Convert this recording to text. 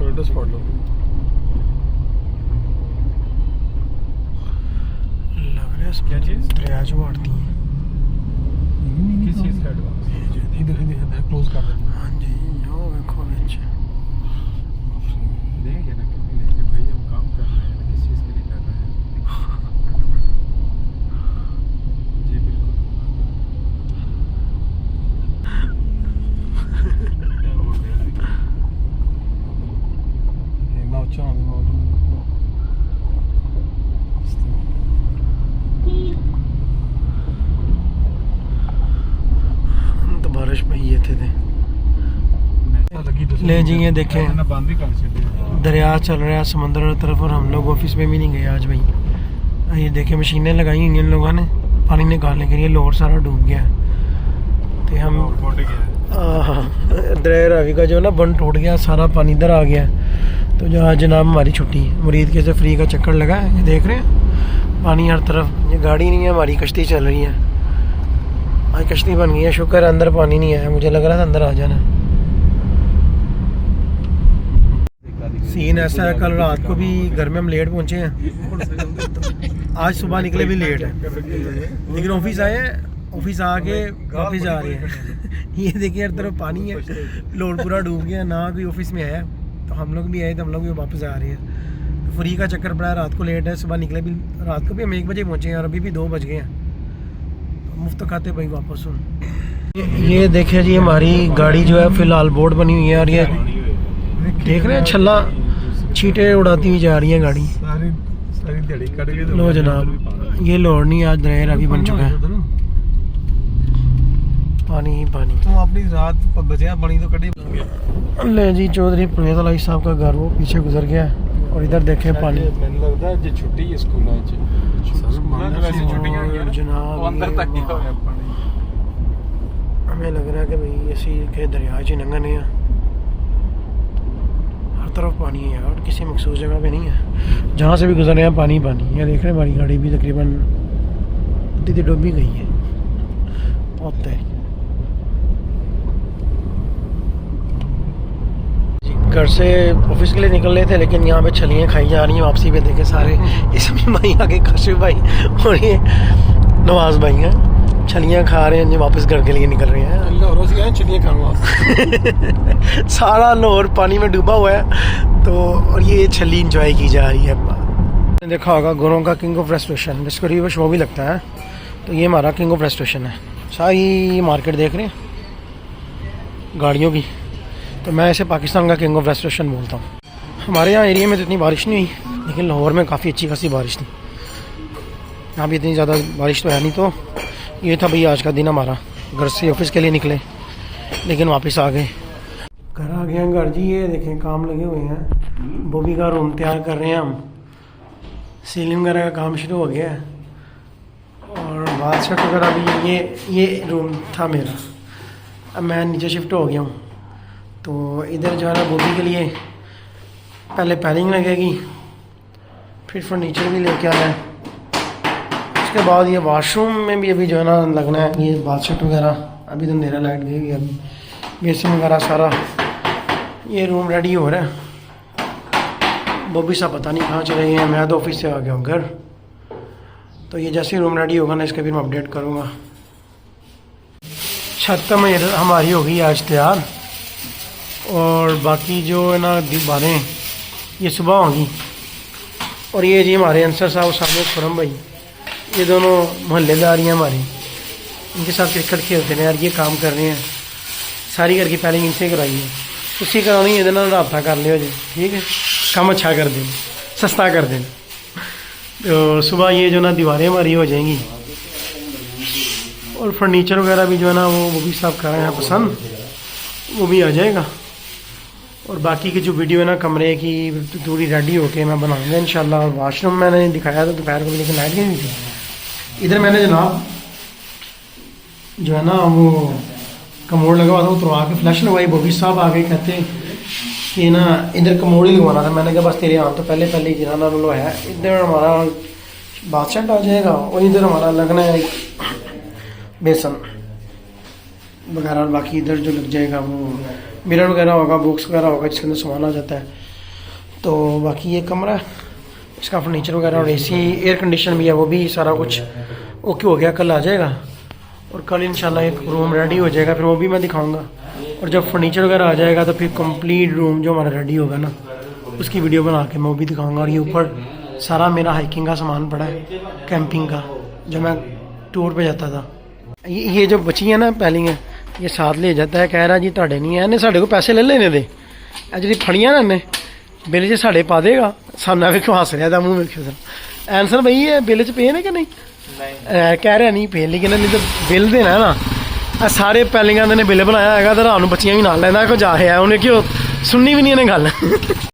Address पढ़ लो। लग रहा है क्या चीज़ दरिया जो मारती है। किस चीज़ का एडवांस? इधर क्लोज कर देंगे। हाँ जी जो देखो बच्चे देंगे ना, क्यों नहीं देंगे भाई, हम काम कर रहे हैं, किस चीज़ के लिए कर रहे हैं। जी बिल्कुल ना अच्छा तो बारिश में ये थे ले जी ये देखें दरिया चल रहा है समुद्र की तरफ और हम लोग ऑफिस में भी नहीं गए आज भाई। ये देखें मशीनें लगाई हुई हैं इन लोगों ने पानी निकालने के लिए, लोड सारा डूब गया है। तो हम दरिया रावी का जो ना बंद टूट गया, सारा पानी इधर आ गया। तो जो आज जनाब हमारी छुट्टी है, मुरीद के से फ्री का चक्कर लगा है। ये देख रहे हैं पानी हर तरफ, ये गाड़ी नहीं है हमारी, कश्ती चल रही है। आज कश्ती बन गई है, शुक्र है अंदर पानी नहीं आया, मुझे लग रहा था अंदर आ जाना। सीन ऐसा है कल रात को भी घर में हम लेट पहुंचे हैं, आज सुबह निकले भी लेट है, लेकिन ऑफिस आए हैं, ऑफिस आके वापस जा रहे हैं। ये देखिए हर तरफ पानी है, लोड पूरा डूब गया, ना कोई ऑफिस में आया। तो हम लोग भी आए तो हम लोग भी वापस आ रहे हैं। तो फ्री का चक्कर पड़ा है, रात को लेट है, सुबह निकले भी, रात को भी हम 1 बजे पहुँचे हैं और अभी भी 2 बज गए हैं। तो मुफ्त खाते भाई वापस सुन। ये देखिए जी हमारी गाड़ी जो है फ़िलहाल बोर्ड बनी हुई है और ये देख रहे हैं छल्ला छींटे उड़ाती हुई जा रही है गाड़ी। सारी दिहाड़ी कट गई। लो जनाब ये लोड नहीं, आज दरिया अभी बन चुका है, पानी ही पानी। तो अपनी रात बचे पानी तो कटी। ले जी चौधरी परवेज अलाई साहब का घर वो पीछे गुजर गया है और इधर देखे पानी। मैंने लगता है छुट्टी है स्कूल जनाब हमें लग रहा है कि भाई ऐसी के दरिया च नंगने हैं, हर तरफ पानी है यार, किसी मखसूस जगह पे नहीं है, जहाँ से भी गुजर रहे हैं पानी पानी। ये देख रहे हैं हमारी गाड़ी भी तकरीबन आधी डूबी गई है, बहुत है। घर से ऑफिस के लिए निकल रहे थे, लेकिन यहाँ पे छलियाँ खाई जा रही हैं वापसी पे। देखे सारे इसमें भाई आगे काशिफ भाई और ये नवाज भाई हैं, छलियाँ खा रहे हैं जी, वापस घर के लिए निकल रहे हैं। लाहौर से आए छलियाँ खाऊंगा। सारा लाहौर पानी में डूबा हुआ है, तो और ये छली इंजॉय की जा रही है। देखा होगा गोरों का किंग ऑफ रेस्टोरेशन, जिसको रिवर शो भी लगता है, तो ये हमारा किंग ऑफ रेस्टोरेशन है। सारी मार्केट देख रहे हैं गाड़ियों की, तो मैं इसे पाकिस्तान का किंग ऑफ रेस्टोरेशन बोलता हूँ। हमारे यहाँ एरिया में तो इतनी बारिश नहीं हुई, लेकिन लाहौर में काफ़ी अच्छी खासी बारिश थी। यहाँ भी इतनी ज़्यादा बारिश तो है नहीं। तो ये था भाई आज का दिन हमारा, घर से ऑफिस के लिए निकले लेकिन वापस आ गए, घर आ गए हैं घर जी। ये देखें काम लगे हुए हैं, बॉबी का रूम तैयार कर रहे हैं हम, सीलिंग वगैरह का काम शुरू हो गया है और बाथरूम वगैरह भी। ये रूम था मेरा, अब मैं नीचे शिफ्ट हो गया हूँ। तो इधर जो है ना बॉबी के लिए पहले पैलिंग लगेगी, फिर फर्नीचर भी लेके आना है, उसके बाद ये वॉशरूम में भी अभी जो है ना लगना है, ये बाथरूम वगैरह। अभी तो अंधेरा लाइट गई, अभी बेसिन वगैरह सारा। ये रूम रेडी हो रहा है, बॉबी साहब पता नहीं कहाँ चले गए हैं, मैं तो ऑफिस से आ गया हूँ घर। तो ये जैसे ही रूम रेडी होगा ना, इसका फिर मैं अपडेट करूँगा। छत का मैं हमारी होगी आज तैयार, और बाकी जो है ना दीवारें ये सुबह होंगी। और ये जी हमारे अंसर साहब सामने खुरम भाई, ये दोनों मोहल्लेदार हैं हमारी, इनके साथ क्रिकेट खेलते हैं यार, ये काम कर रहे हैं। सारी घर की पैलिंग इनसे कराई है, उसी करानी है ना, रब्ता कर लियो जी, ठीक है, काम अच्छा कर दें, सस्ता कर दें। तो सुबह ये जो ना दीवारें हमारी हो जाएंगी, और फर्नीचर वगैरह भी जो है ना वो भी सब कर रहे हैं पसंद, वो भी आ जाएगा। और बाकी की जो वीडियो है ना कमरे की थोड़ी रेडी होके मैं बनाऊंगा इंशाल्लाह। और वाशरूम मैंने दिखाया था दोपहर को, लेकिन लाइट नहीं थी। इधर मैंने जनाब जो है ना वो कमोड लगा हुआ था, वो तुरवा के फ्लैश लगवाई। बॉबी साहब आगे कहते कि ना इधर कमोड ही लगवाना था, मैंने कहा बस तेरे यहाँ तो पहले ही गिराना लो है। इधर हमारा बाथसेट आ जाएगा और इधर हमारा लगना है बेसन वगैरह, और बाकी इधर जो लग जाएगा वो मिरर वगैरह होगा, बॉक्स वगैरह होगा जिसके अंदर सामान आ जाता है। तो बाकी ये कमरा है, इसका फर्नीचर वगैरह और एसी एयर कंडीशन भी है, वो भी सारा कुछ ओके हो गया, कल आ जाएगा और कल इंशाल्लाह एक रूम रेडी हो जाएगा, फिर वो भी मैं दिखाऊंगा। और जब फर्नीचर वगैरह आ जाएगा तो फिर कंप्लीट रूम जो हमारा रेडी होगा ना उसकी वीडियो बना के मैं वो भी दिखाऊंगा। और ये ऊपर सारा मेरा हाइकिंग का सामान पड़ा है, कैंपिंग का, जो मैं टूर पे जाता था। ये जो बची है ना पहली है, ये साथ ले जाता है, कह रहा जी ਤੁਹਾਡੇ नहीं है, इन्हें साढ़े को पैसे ले लेने दे, जी फड़ियाँ ना इन्हें बिल च साढ़े पा देगा। सामने वेखो हस रहा था, मुँह वेखो सर आंसर भाई ये बिल च पे ने कि नहीं, कह रहा नहीं पे, लेकिन नहीं तो बिल देना है ना। सारे पैलिंग ने बिल बनाया है, तो रात को बच्चियां भी नाल लैंदा को जा है, उन्हें क्यों सुननी भी नहीं इन्हें गल।